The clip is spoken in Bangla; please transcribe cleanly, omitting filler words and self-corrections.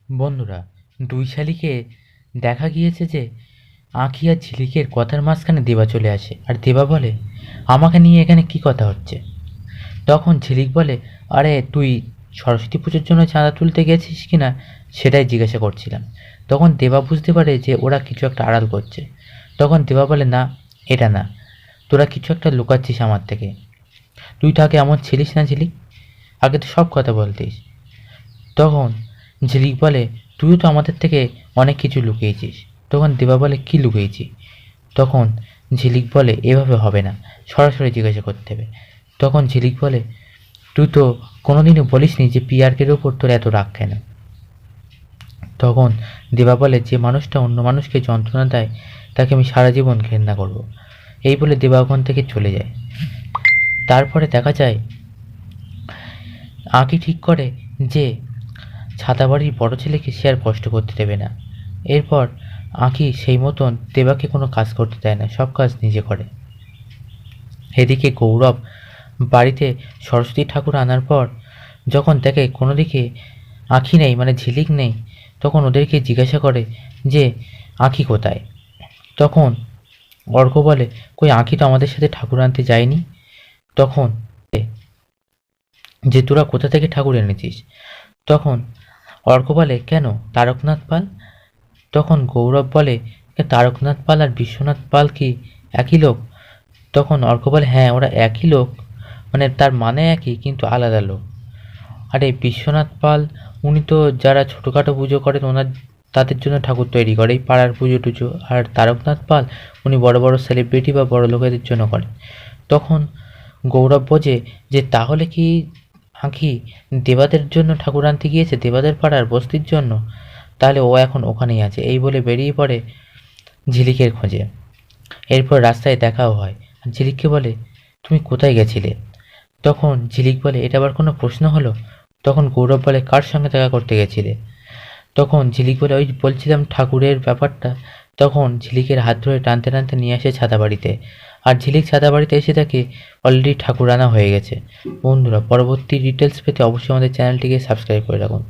বন্ধুরা, দুই শালিকে দেখা গিয়েছে যে আঁখি আর ঝিলিকের কথার মাঝখানে দেবা চলে আসে আর দেবা বলে, আমাকে নিয়ে এখানে কি কথা হচ্ছে? তখন ঝিলিক বলে, আরে তুই সরস্বতী পুজোর জন্য চাঁদা তুলতে গেছিস কিনা সেটাই জিজ্ঞাসা করছিলাম। তখন দেবা বুঝতে পারে যে ওরা কিছু একটা আড়াল করছে। তখন দেবা বলে, না, এটা না, তোরা কিছু একটা লুকাচ্ছিস আমার থেকে। তুই তো আগে এমন ছিলিস না ঝিলিক, আগে তো সব কথা বলতিস। তখন ঝিলিক বলে, তুইও তো আমাদের থেকে অনেক কিছু লুকিয়েছিস। তখন দেবা বলে, কি লুকিয়েছি? তখন ঝিলিক বলে, এভাবে হবে না, সরাসরি জিজ্ঞাসা করতে হবে। তখন ঝিলিক বলে, তুই তো কোনোদিনও বলিসনি যে পিয়ারকের ওপর তোর এত রাগ কেন? তখন দেবা বলে, যে মানুষটা অন্য মানুষকে যন্ত্রণা দেয় তাকে আমি সারা জীবন ঘেন্না করব। এই বলে দেবা ওখান থেকে চলে যায়। তারপরে দেখা যায় আঁকি ঠিক করে যে ছাতাবাড়ির বড় ছেলেকে সে আর কষ্ট করতে দেবে না। এরপর আঁকি সেই মতন দেবাকে কোনো কাজ করতে দেয় না, সব কাজ নিজে করে। এদিকে গৌরব বাড়িতে সরস্বতী ঠাকুর আনার পর যখন দেখে কোনো দিকে আঁখি নেই, মানে ঝিলিক নেই, তখন ওদেরকে জিজ্ঞাসা করে যে আঁখি কোথায়? তখন অর্ক বলে, কই আঁখি তো আমাদের সাথে ঠাকুর আনতে যায়নি। তখন যে তোরা কোথা থেকে ঠাকুর এনেছিস? তখন অর্ক বলে, কেন, তারকনাথ পাল? তখন গৌরব বলে, তারকনাথ পাল আর বিশ্বনাথ পাল কি একই লোক? তখন অর্ক বলে, হ্যাঁ, ওরা একই লোক, মানে তার মানে একই কিন্তু আলাদা লোক। আরে বিশ্বনাথ পাল উনি তো যারা ছোটোখাটো পুজো করেন ওনার তাদের জন্য ঠাকুর তৈরি করে, এই পাড়ার পুজো টুজো। আর তারকনাথ পাল উনি বড় বড় সেলিব্রিটি বা বড় লোকেদের জন্য করেন। তখন গৌরব বোঝে যে তাহলে কি আঁখি দেবাদের জন্য ঠাকুর আনতে গিয়েছে, দেবাদের পাড়ার বস্তির জন্য। তাহলে ও এখন ওখানেই আছে, এই বলে বেরিয়ে পড়ে ঝিলিকের খোঁজে। এরপর রাস্তায় দেখাও হয়। আর ঝিলিককে বলে, তুমি কোথায় গেছিলে? তখন ঝিলিক বলে, এটা আবার কোনো প্রশ্ন হলো? তখন গৌরব বলে, কার সঙ্গে দেখা করতে গেছিলে? তখন ঝিলিক বলে, ওই বলছিলাম ঠাকুরের ব্যাপারটা। তখন ঝিলিকের হাত ধরে টানতে টানতে নিয়ে আসে ছাতা বাড়িতে। আর ঝিলিক ছাতা বাড়িতে এসে তাকে অলরেডি ঠাকুর আনা হয়ে গেছে। বন্ধুরা, পরবর্তী ডিটেলস পেতে অবশ্যই আমাদের চ্যানেলটিকে সাবস্ক্রাইব করে রাখুন।